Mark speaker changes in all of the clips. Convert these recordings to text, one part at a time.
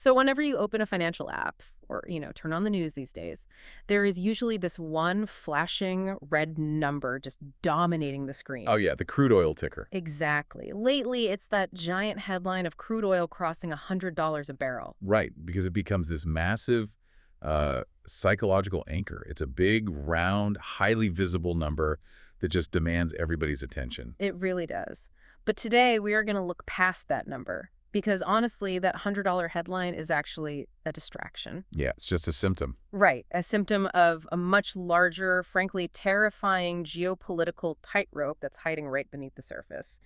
Speaker 1: So whenever you open a financial app or, turn on the news these days, there is usually this one flashing red number just dominating the
Speaker 2: Oh
Speaker 1: screen.
Speaker 2: yeah, the crude oil ticker.
Speaker 1: Exactly. Lately, it's that giant headline of crude oil crossing $100 a barrel.
Speaker 2: Right, because it becomes this massive psychological anchor. It's a big, round, highly visible number that just demands everybody's attention.
Speaker 1: It really does. But today, we are going to look past that number because honestly, that $100 headline is actually a distraction.
Speaker 2: Yeah, it's just a symptom.
Speaker 1: Right, a symptom of a much larger, frankly terrifying geopolitical tightrope that's hiding right beneath the surface.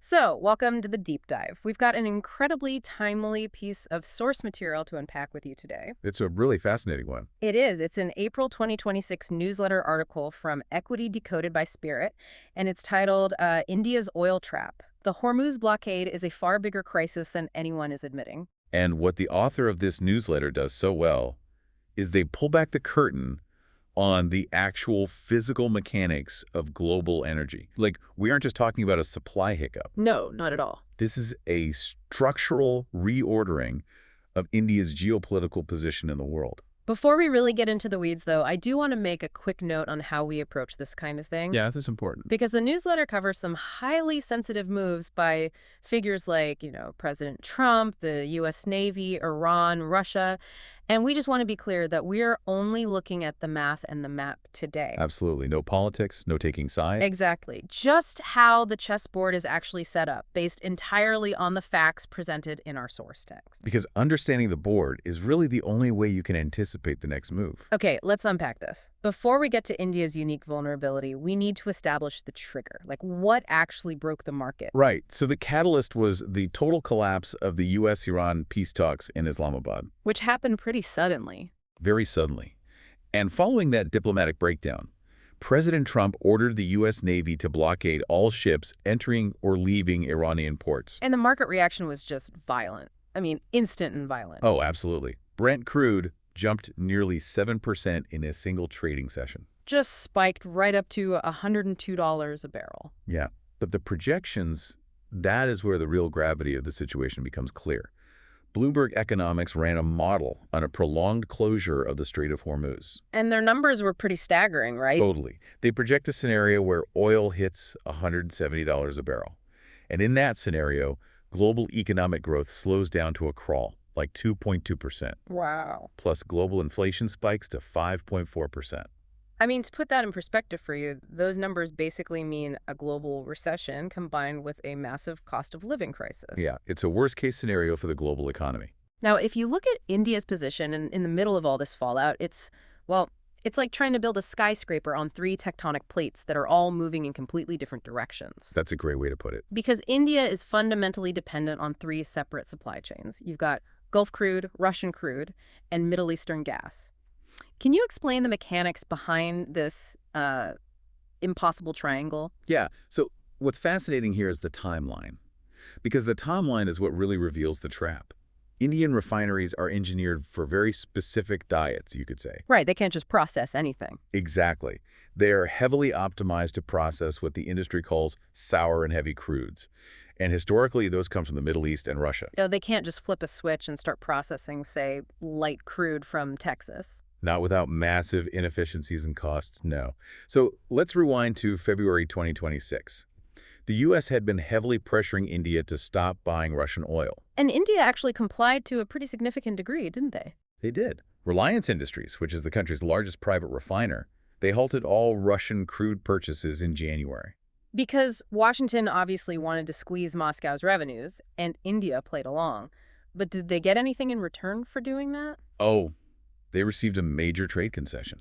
Speaker 1: So, welcome to the deep dive. We've got an incredibly timely piece of source material to unpack with you today.
Speaker 2: It's a really fascinating one.
Speaker 1: It is. It's an April 2026 newsletter article from Equity Decoded by Spirit, and it's titled India's Oil Trap. The Hormuz blockade is a far bigger crisis than anyone is admitting.
Speaker 2: And what the author of this newsletter does so well is they pull back the curtain on the actual physical mechanics of global energy. Like, we aren't just talking about a supply hiccup.
Speaker 1: No, not at all.
Speaker 2: This is a structural reordering of India's geopolitical position in the world.
Speaker 1: Before we really get into the weeds, though, I do want to make a quick note on how we approach this kind of thing.
Speaker 2: Yeah, that's important.
Speaker 1: Because the newsletter covers some highly sensitive moves by figures like, President Trump, the U.S. Navy, Iran, Russia. And we just want to be clear that we're only looking at the math and the map today.
Speaker 2: Absolutely. No politics, no taking sides.
Speaker 1: Exactly. Just how the chessboard is actually set up, based entirely on the facts presented in our source text.
Speaker 2: Because understanding the board is really the only way you can anticipate the next move.
Speaker 1: Okay, let's unpack this. Before we get to India's unique vulnerability, we need to establish the trigger. Like, what actually broke the market?
Speaker 2: Right. So the catalyst was the total collapse of the U.S.-Iran peace talks in Islamabad.
Speaker 1: Which happened pretty suddenly.
Speaker 2: Very suddenly. And following that diplomatic breakdown, President Trump ordered the U.S. Navy to blockade all ships entering or leaving Iranian ports.
Speaker 1: And the market reaction was just violent. I mean, instant and violent.
Speaker 2: Oh, absolutely. Brent crude jumped nearly 7% in a single trading session.
Speaker 1: Just spiked right up to $102 a barrel.
Speaker 2: Yeah. But the projections, that is where the real gravity of the situation becomes clear. Bloomberg Economics ran a model on a prolonged closure of the Strait of Hormuz.
Speaker 1: And their numbers were pretty staggering, right?
Speaker 2: Totally. They project a scenario where oil hits $170 a barrel. And in that scenario, global economic growth slows down to a crawl, like 2.2%.
Speaker 1: Wow.
Speaker 2: Plus global inflation spikes to 5.4%.
Speaker 1: I mean, to put that in perspective for you, those numbers basically mean a global recession combined with a massive cost of living crisis.
Speaker 2: Yeah, it's a worst-case scenario for the global economy.
Speaker 1: Now, if you look at India's position in the middle of all this fallout, it's like trying to build a skyscraper on three tectonic plates that are all moving in completely different directions.
Speaker 2: That's a great way to put it.
Speaker 1: Because India is fundamentally dependent on three separate supply chains. You've got Gulf crude, Russian crude, and Middle Eastern gas. Can you explain the mechanics behind this impossible triangle?
Speaker 2: Yeah, so what's fascinating here is the timeline. Because the timeline is what really reveals the trap. Indian refineries are engineered for very specific diets, you could say.
Speaker 1: Right, they can't just process anything.
Speaker 2: Exactly. They are heavily optimized to process what the industry calls sour and heavy crudes. And historically, those come from the Middle East and Russia.
Speaker 1: They can't just flip a switch and start processing, say, light crude from Texas.
Speaker 2: Not without massive inefficiencies and costs, no. So let's rewind to February 2026. The U.S. had been heavily pressuring India to stop buying Russian oil.
Speaker 1: And India actually complied to a pretty significant degree, didn't they?
Speaker 2: They did. Reliance Industries, which is the country's largest private refiner, they halted all Russian crude purchases in January.
Speaker 1: Because Washington obviously wanted to squeeze Moscow's revenues, and India played along. But did they get anything in return for doing that?
Speaker 2: Oh, they received a major trade concession.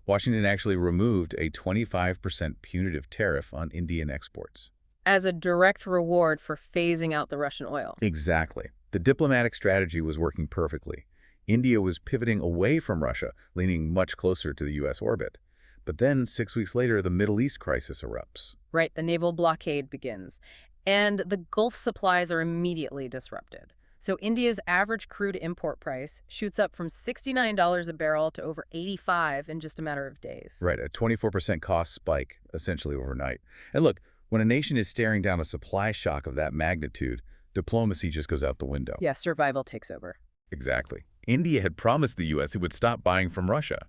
Speaker 2: Washington actually removed a 25% punitive tariff on Indian exports.
Speaker 1: As a direct reward for phasing out the Russian oil.
Speaker 2: Exactly. The diplomatic strategy was working perfectly. India was pivoting away from Russia, leaning much closer to the U.S. orbit. But then, 6 weeks later, the Middle East crisis erupts.
Speaker 1: Right, the naval blockade begins. And the Gulf supplies are immediately disrupted. So India's average crude import price shoots up from $69 a barrel to over $85 in just a matter of days.
Speaker 2: Right, a 24% cost spike, essentially overnight. And look, when a nation is staring down a supply shock of that magnitude, diplomacy just goes out the window.
Speaker 1: Yeah, survival takes over.
Speaker 2: Exactly. India had promised the U.S. it would stop buying from Russia.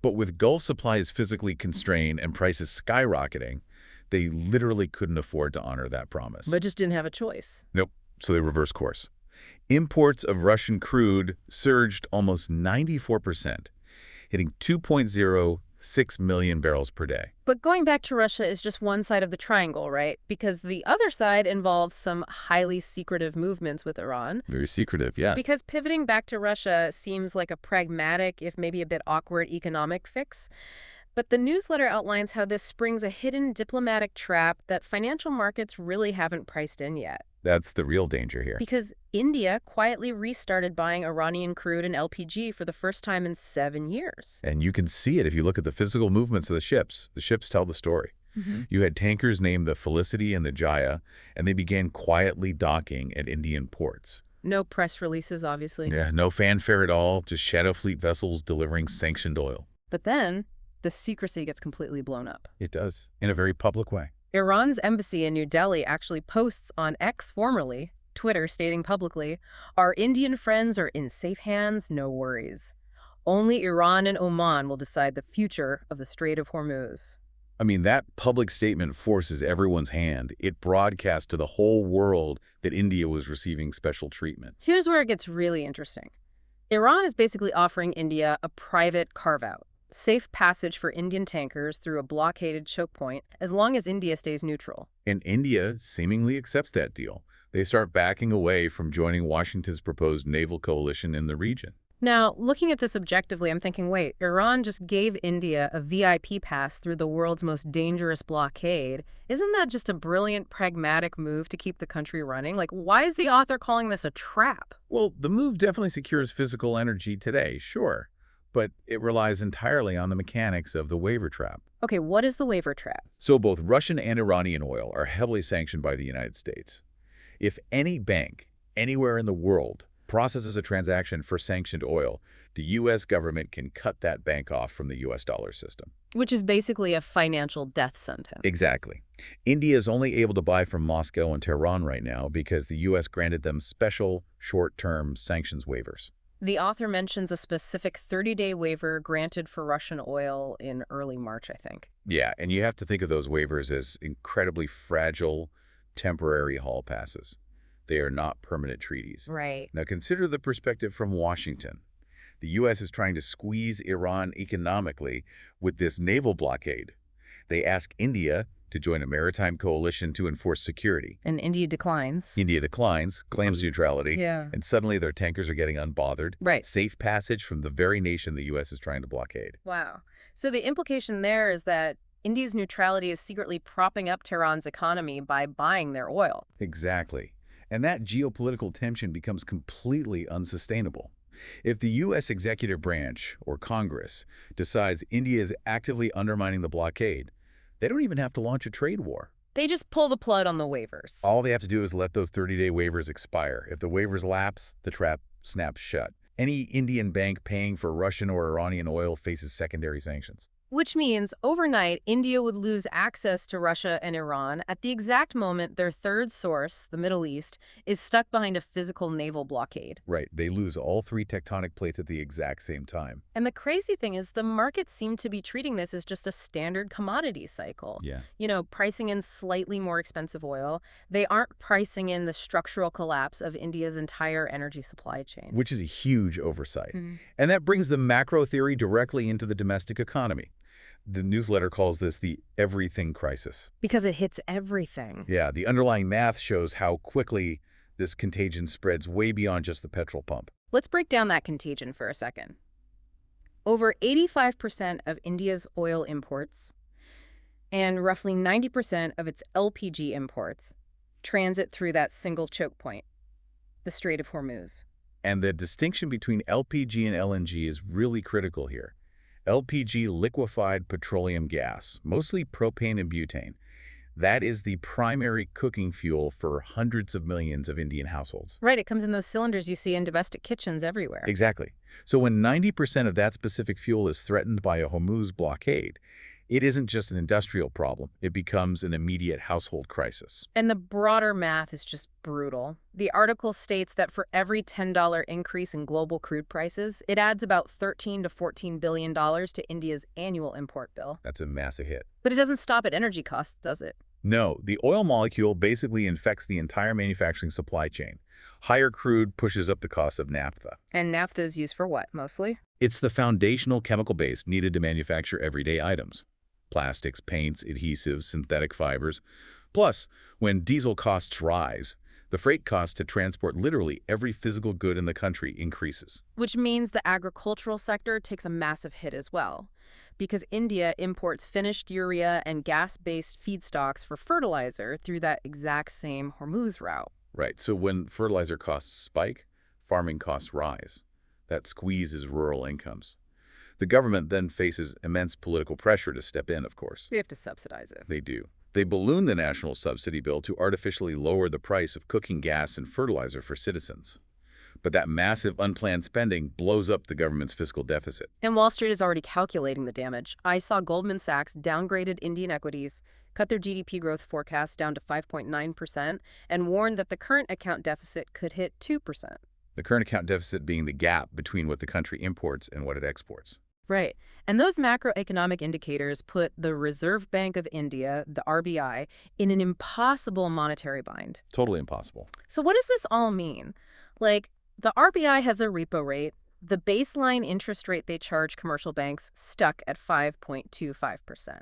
Speaker 2: But with Gulf supplies physically constrained and prices skyrocketing, they literally couldn't afford to honor that promise.
Speaker 1: But just didn't have a choice.
Speaker 2: Nope. So they reversed course. Imports of Russian crude surged almost 94%, hitting 2.06 million barrels per day.
Speaker 1: But going back to Russia is just one side of the triangle, right? Because the other side involves some highly secretive movements with Iran.
Speaker 2: Very secretive, yeah.
Speaker 1: Because pivoting back to Russia seems like a pragmatic, if maybe a bit awkward, economic fix. But the newsletter outlines how this springs a hidden diplomatic trap that financial markets really haven't priced in yet.
Speaker 2: That's the real danger here.
Speaker 1: Because India quietly restarted buying Iranian crude and LPG for the first time in 7 years.
Speaker 2: And you can see it if you look at the physical movements of the ships. The ships tell the story. You had tankers named the Felicity and the Jaya, and they began quietly docking at Indian ports.
Speaker 1: No press releases, obviously.
Speaker 2: Yeah, no fanfare at all, just shadow fleet vessels delivering sanctioned oil.
Speaker 1: But then, the secrecy gets completely blown up.
Speaker 2: It does, in a very public way.
Speaker 1: Iran's embassy in New Delhi actually posts on X, formerly Twitter, stating publicly, "Our Indian friends are in safe hands, no worries. Only Iran and Oman will decide the future of the Strait of Hormuz."
Speaker 2: I mean, that public statement forces everyone's hand. It broadcasts to the whole world that India was receiving special treatment.
Speaker 1: Here's where it gets really interesting. Iran is basically offering India a private carve-out, safe passage for Indian tankers through a blockaded choke point as long as India stays neutral.
Speaker 2: And India seemingly accepts that deal. They start backing away from joining Washington's proposed naval coalition in the region.
Speaker 1: Now, looking at this objectively, I'm thinking, wait, Iran just gave India a VIP pass through the world's most dangerous blockade. Isn't that just a brilliant, pragmatic move to keep the country running? Like, why is the author calling this a trap?
Speaker 2: Well, the move definitely secures physical energy today, sure, but it relies entirely on the mechanics of the waiver trap.
Speaker 1: Okay, what is the waiver trap?
Speaker 2: So both Russian and Iranian oil are heavily sanctioned by the United States. If any bank anywhere in the world processes a transaction for sanctioned oil, the U.S. government can cut that bank off from the U.S. dollar system.
Speaker 1: Which is basically a financial death sentence.
Speaker 2: Exactly. India is only able to buy from Moscow and Tehran right now because the U.S. granted them special short-term sanctions waivers.
Speaker 1: The author mentions a specific 30-day waiver granted for Russian oil in early March, I think.
Speaker 2: Yeah, and you have to think of those waivers as incredibly fragile, temporary hall passes. They are not permanent treaties.
Speaker 1: Right.
Speaker 2: Now consider the perspective from Washington. The U.S. is trying to squeeze Iran economically with this naval blockade. They ask India to join a maritime coalition to enforce security.
Speaker 1: And India declines.
Speaker 2: India declines, claims neutrality,
Speaker 1: Yeah.
Speaker 2: and suddenly their tankers are getting unbothered.
Speaker 1: Right.
Speaker 2: Safe passage from the very nation the U.S. is trying to blockade.
Speaker 1: Wow. So the implication there is that India's neutrality is secretly propping up Tehran's economy by buying their oil.
Speaker 2: Exactly. And that geopolitical tension becomes completely unsustainable. If the U.S. executive branch, or Congress, decides India is actively undermining the blockade, they don't even have to launch a trade war.
Speaker 1: They just pull the plug on the waivers.
Speaker 2: All they have to do is let those 30-day waivers expire. If the waivers lapse, the trap snaps shut. Any Indian bank paying for Russian or Iranian oil faces secondary sanctions.
Speaker 1: Which means overnight, India would lose access to Russia and Iran at the exact moment their third source, the Middle East, is stuck behind a physical naval blockade.
Speaker 2: Right. They lose all three tectonic plates at the exact same time.
Speaker 1: And the crazy thing is the markets seem to be treating this as just a standard commodity cycle.
Speaker 2: Yeah.
Speaker 1: You know, pricing in slightly more expensive oil. They aren't pricing in the structural collapse of India's entire energy supply chain.
Speaker 2: Which is a huge oversight. And that brings the macro theory directly into the domestic economy. The newsletter calls this the everything crisis.
Speaker 1: Because it hits everything.
Speaker 2: Yeah, the underlying math shows how quickly this contagion spreads way beyond just the petrol pump.
Speaker 1: Let's break down that contagion for a second. Over 85% of India's oil imports and roughly 90% of its LPG imports transit through that single choke point, the Strait of Hormuz.
Speaker 2: And the distinction between LPG and LNG is really critical here. LPG, liquefied petroleum gas, mostly propane and butane. That is the primary cooking fuel for hundreds of millions of Indian households.
Speaker 1: Right, it comes in those cylinders you see in domestic kitchens everywhere.
Speaker 2: Exactly. So when 90% of that specific fuel is threatened by a Hormuz blockade, It isn't just an industrial problem. It becomes an immediate household crisis.
Speaker 1: And the broader math is just brutal. The article states that for every $10 increase in global crude prices, it adds about $13 to $14 billion to India's annual import bill.
Speaker 2: That's a massive hit.
Speaker 1: But it doesn't stop at energy costs, does it?
Speaker 2: No, the oil molecule basically infects the entire manufacturing supply chain. Higher crude pushes up the cost of naphtha.
Speaker 1: And naphtha is used for what, mostly?
Speaker 2: It's the foundational chemical base needed to manufacture everyday items. Plastics, paints, adhesives, synthetic fibers. Plus, when diesel costs rise, the freight cost to transport literally every physical good in the country increases.
Speaker 1: Which means the agricultural sector takes a massive hit as well, because India imports finished urea and gas-based feedstocks for fertilizer through that exact same Hormuz route.
Speaker 2: Right, so when fertilizer costs spike, farming costs rise. That squeezes rural incomes. The government then faces immense political pressure to step in, of course.
Speaker 1: They have to subsidize it.
Speaker 2: They do. They balloon the national subsidy bill to artificially lower the price of cooking gas and fertilizer for citizens. But that massive unplanned spending blows up the government's fiscal deficit.
Speaker 1: And Wall Street is already calculating the damage. I saw Goldman Sachs downgraded Indian equities, cut their GDP growth forecast down to 5.9%, and warned that the current account deficit could hit 2%.
Speaker 2: The current account deficit being the gap between what the country imports and what it exports.
Speaker 1: Right. And those macroeconomic indicators put the Reserve Bank of India, the RBI, in an impossible monetary bind.
Speaker 2: Totally impossible.
Speaker 1: So what does this all mean? Like, the RBI has their repo rate, the baseline interest rate they charge commercial banks stuck at 5.25%.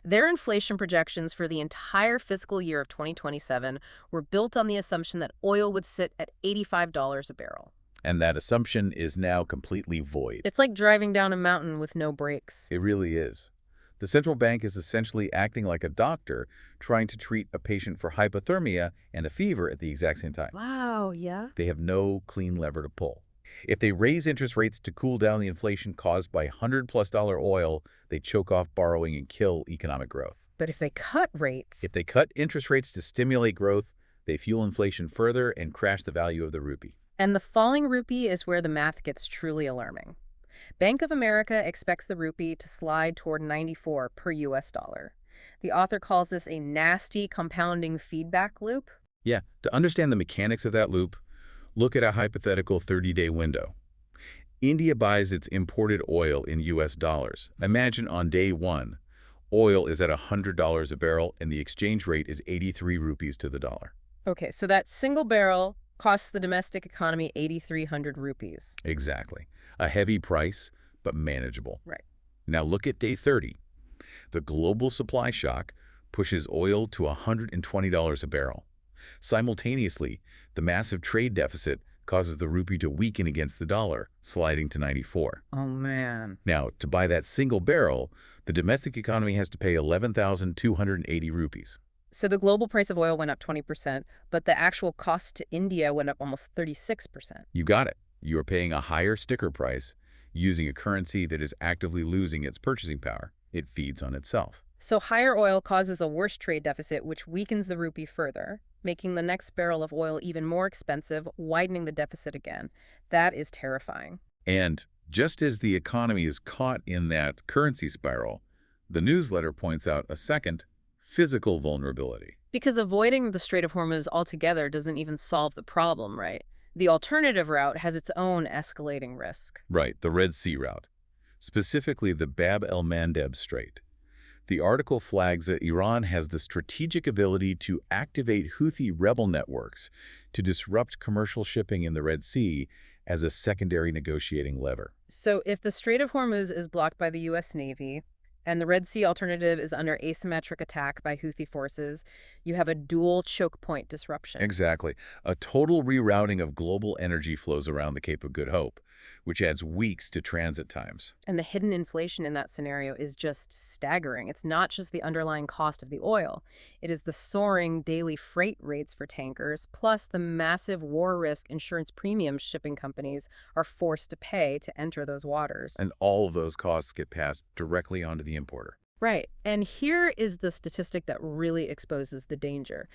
Speaker 1: Their inflation projections for the entire fiscal year of 2027 were built on the assumption that oil would sit at $85 a barrel.
Speaker 2: And that assumption is now completely void.
Speaker 1: It's like driving down a mountain with no brakes.
Speaker 2: It really is. The central bank is essentially acting like a doctor trying to treat a patient for hypothermia and a fever at the exact same time.
Speaker 1: Wow, yeah.
Speaker 2: They have no clean lever to pull. If they raise interest rates to cool down the inflation caused by $100+ oil, they choke off borrowing and kill economic growth.
Speaker 1: But if they cut rates...
Speaker 2: If they cut interest rates to stimulate growth, they fuel inflation further and crash the value of the rupee.
Speaker 1: And the falling rupee is where the math gets truly alarming. Bank of America expects the rupee to slide toward 94 per US dollar. The author calls this a nasty compounding feedback loop.
Speaker 2: Yeah, to understand the mechanics of that loop, look at a hypothetical 30-day window. India buys its imported oil in US dollars. Imagine on day one, oil is at $100 a barrel and the exchange rate is 83 rupees to the dollar.
Speaker 1: Okay, so that single barrel costs the domestic economy 8,300 rupees.
Speaker 2: Exactly. A heavy price, but manageable.
Speaker 1: Right.
Speaker 2: Now look at day 30. The global supply shock pushes oil to $120 a barrel. Simultaneously, the massive trade deficit causes the rupee to weaken against the dollar, sliding to 94.
Speaker 1: Oh, man.
Speaker 2: Now, to buy that single barrel, the domestic economy has to pay 11,280 rupees.
Speaker 1: So the global price of oil went up 20%, but the actual cost to India went up almost 36%.
Speaker 2: You got it. You are paying a higher sticker price using a currency that is actively losing its purchasing power. It feeds on itself.
Speaker 1: So higher oil causes a worse trade deficit, which weakens the rupee further, making the next barrel of oil even more expensive, widening the deficit again. That is terrifying.
Speaker 2: And just as the economy is caught in that currency spiral, the newsletter points out a second, physical vulnerability.
Speaker 1: Because avoiding the Strait of Hormuz altogether doesn't even solve the problem, right? The alternative route has its own escalating risk.
Speaker 2: Right, the Red Sea route, specifically the Bab el-Mandeb Strait. The article flags that Iran has the strategic ability to activate Houthi rebel networks to disrupt commercial shipping in the Red Sea as a secondary negotiating lever.
Speaker 1: So if the Strait of Hormuz is blocked by the U.S. Navy, and the Red Sea alternative is under asymmetric attack by Houthi forces, you have a dual choke point disruption.
Speaker 2: Exactly. A total rerouting of global energy flows around the Cape of Good Hope, which adds weeks to transit times.
Speaker 1: And the hidden inflation in that scenario is just staggering. It's not just the underlying cost of the oil. It is the soaring daily freight rates for tankers, plus the massive war risk insurance premiums shipping companies are forced to pay to enter those waters.
Speaker 2: And all of those costs get passed directly onto the importer.
Speaker 1: Right. And here is the statistic that really exposes the danger.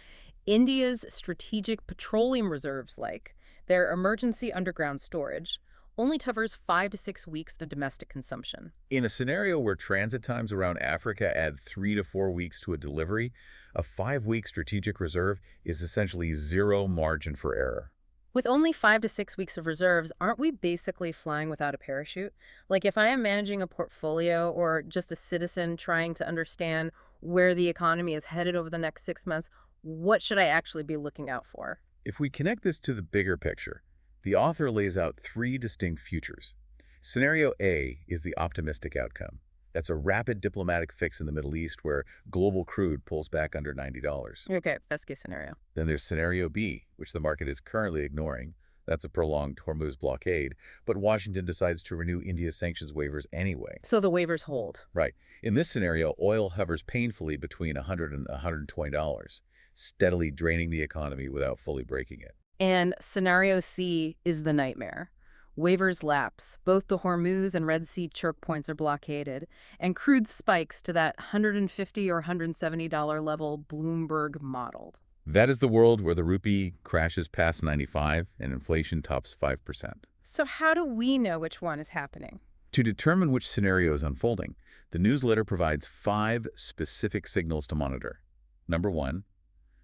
Speaker 1: India's strategic petroleum reserves, like their emergency underground storage, only covers 5 to 6 weeks of domestic consumption.
Speaker 2: In a scenario where transit times around Africa add 3 to 4 weeks to a delivery, a 5-week strategic reserve is essentially zero margin for error.
Speaker 1: With only 5 to 6 weeks of reserves, aren't we basically flying without a parachute? Like if I am managing a portfolio or just a citizen trying to understand where the economy is headed over the next 6 months, what should I actually be looking out for?
Speaker 2: If we connect this to the bigger picture, the author lays out 3 distinct futures. Scenario A is the optimistic outcome. That's a rapid diplomatic fix in the Middle East where global crude pulls back under $90.
Speaker 1: Okay, best case scenario.
Speaker 2: Then there's Scenario B, which the market is currently ignoring. That's a prolonged Hormuz blockade, but Washington decides to renew India's sanctions waivers anyway.
Speaker 1: So the waivers hold.
Speaker 2: Right. In this scenario, oil hovers painfully between $100 and $120, steadily draining the economy without fully breaking it.
Speaker 1: And scenario C is the nightmare. Waivers lapse, both the Hormuz and Red Sea choke points are blockaded, and crude spikes to that $150 or $170 level Bloomberg modeled.
Speaker 2: That is the world where the rupee crashes past 95 and inflation tops 5%.
Speaker 1: So how do we know which one is happening?
Speaker 2: To determine which scenario is unfolding, the newsletter provides 5 specific signals to monitor. Number 1,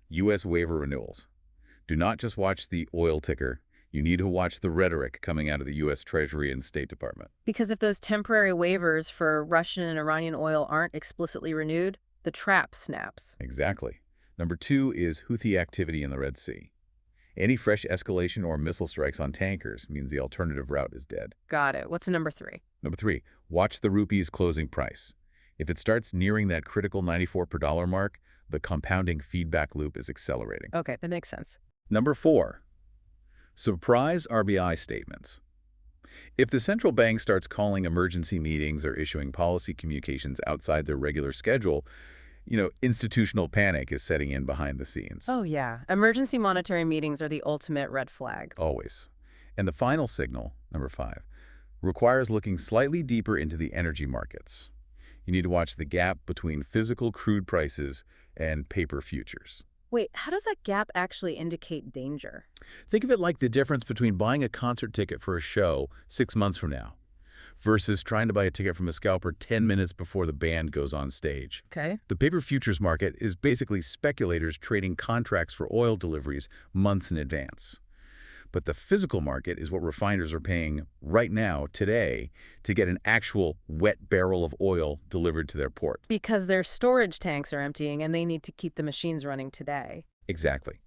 Speaker 2: U.S. waiver renewals. Do not just watch the oil ticker. You need to watch the rhetoric coming out of the U.S. Treasury and State Department.
Speaker 1: Because if those temporary waivers for Russian and Iranian oil aren't explicitly renewed, the trap snaps.
Speaker 2: Exactly. Number 2 is Houthi activity in the Red Sea. Any fresh escalation or missile strikes on tankers means the alternative route is dead.
Speaker 1: Got it. What's number 3?
Speaker 2: Number 3, watch the rupee's closing price. If it starts nearing that critical 94 per dollar mark, the compounding feedback loop is accelerating.
Speaker 1: Okay, that makes sense.
Speaker 2: Number 4, surprise RBI statements. If the central bank starts calling emergency meetings or issuing policy communications outside their regular schedule, institutional panic is setting in behind the scenes.
Speaker 1: Oh, yeah. Emergency monetary meetings are the ultimate red flag.
Speaker 2: Always. And the final signal, number 5, requires looking slightly deeper into the energy markets. You need to watch the gap between physical crude prices and paper futures.
Speaker 1: Wait, how does that gap actually indicate danger?
Speaker 2: Think of it like the difference between buying a concert ticket for a show 6 months from now versus trying to buy a ticket from a scalper 10 minutes before the band goes on stage.
Speaker 1: Okay.
Speaker 2: The paper futures market is basically speculators trading contracts for oil deliveries months in advance. But the physical market is what refiners are paying right now, today, to get an actual wet barrel of oil delivered to their port.
Speaker 1: Because their storage tanks are emptying and they need to keep the machines running today.
Speaker 2: Exactly.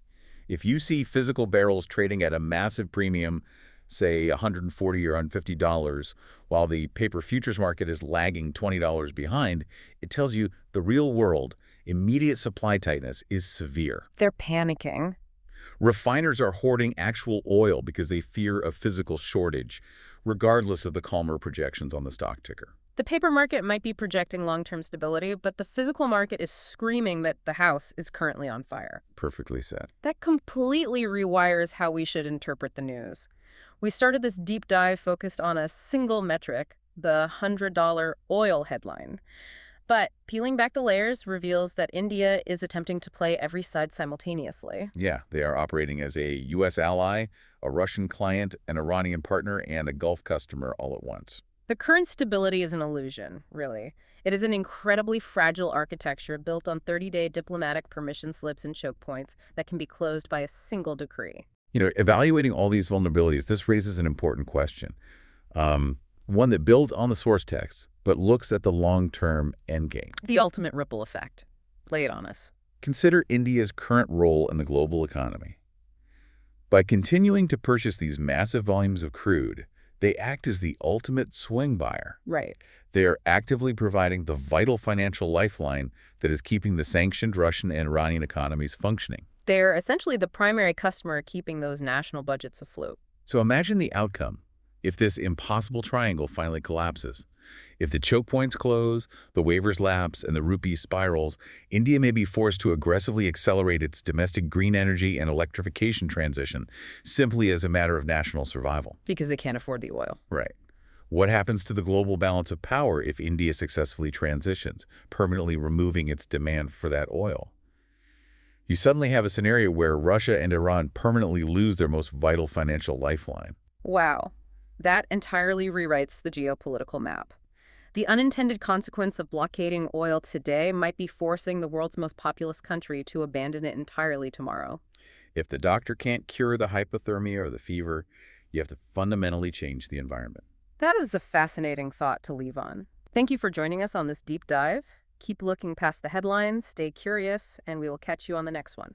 Speaker 2: If you see physical barrels trading at a massive premium, say $140 or $150, while the paper futures market is lagging $20 behind, it tells you the real world, immediate supply tightness is severe.
Speaker 1: They're panicking.
Speaker 2: Refiners are hoarding actual oil because they fear a physical shortage, regardless of the calmer projections on the stock ticker.
Speaker 1: The paper market might be projecting long-term stability, but the physical market is screaming that the house is currently on fire.
Speaker 2: Perfectly said.
Speaker 1: That completely rewires how we should interpret the news. We started this deep dive focused on a single metric, the $100 oil headline. But peeling back the layers reveals that India is attempting to play every side simultaneously.
Speaker 2: Yeah, they are operating as a U.S. ally, a Russian client, an Iranian partner, and a Gulf customer all at once.
Speaker 1: The current stability is an illusion, really. It is an incredibly fragile architecture built on 30-day diplomatic permission slips and choke points that can be closed by a single decree.
Speaker 2: Evaluating all these vulnerabilities, this raises an important question. One that builds on the source text, but looks at the long-term endgame.
Speaker 1: The ultimate ripple effect. Lay it on us.
Speaker 2: Consider India's current role in the global economy. By continuing to purchase these massive volumes of crude, they act as the ultimate swing buyer.
Speaker 1: Right.
Speaker 2: They are actively providing the vital financial lifeline that is keeping the sanctioned Russian and Iranian economies functioning.
Speaker 1: They're essentially the primary customer keeping those national budgets afloat.
Speaker 2: So imagine the outcome if this impossible triangle finally collapses. If the choke points close, the waivers lapse, and the rupee spirals, India may be forced to aggressively accelerate its domestic green energy and electrification transition simply as a matter of national survival.
Speaker 1: Because they can't afford the oil.
Speaker 2: Right. What happens to the global balance of power if India successfully transitions, permanently removing its demand for that oil? You suddenly have a scenario where Russia and Iran permanently lose their most vital financial lifeline.
Speaker 1: Wow. That entirely rewrites the geopolitical map. The unintended consequence of blockading oil today might be forcing the world's most populous country to abandon it entirely tomorrow.
Speaker 2: If the doctor can't cure the hypothermia or the fever, you have to fundamentally change the environment.
Speaker 1: That is a fascinating thought to leave on. Thank you for joining us on this deep dive. Keep looking past the headlines, stay curious, and we will catch you on the next one.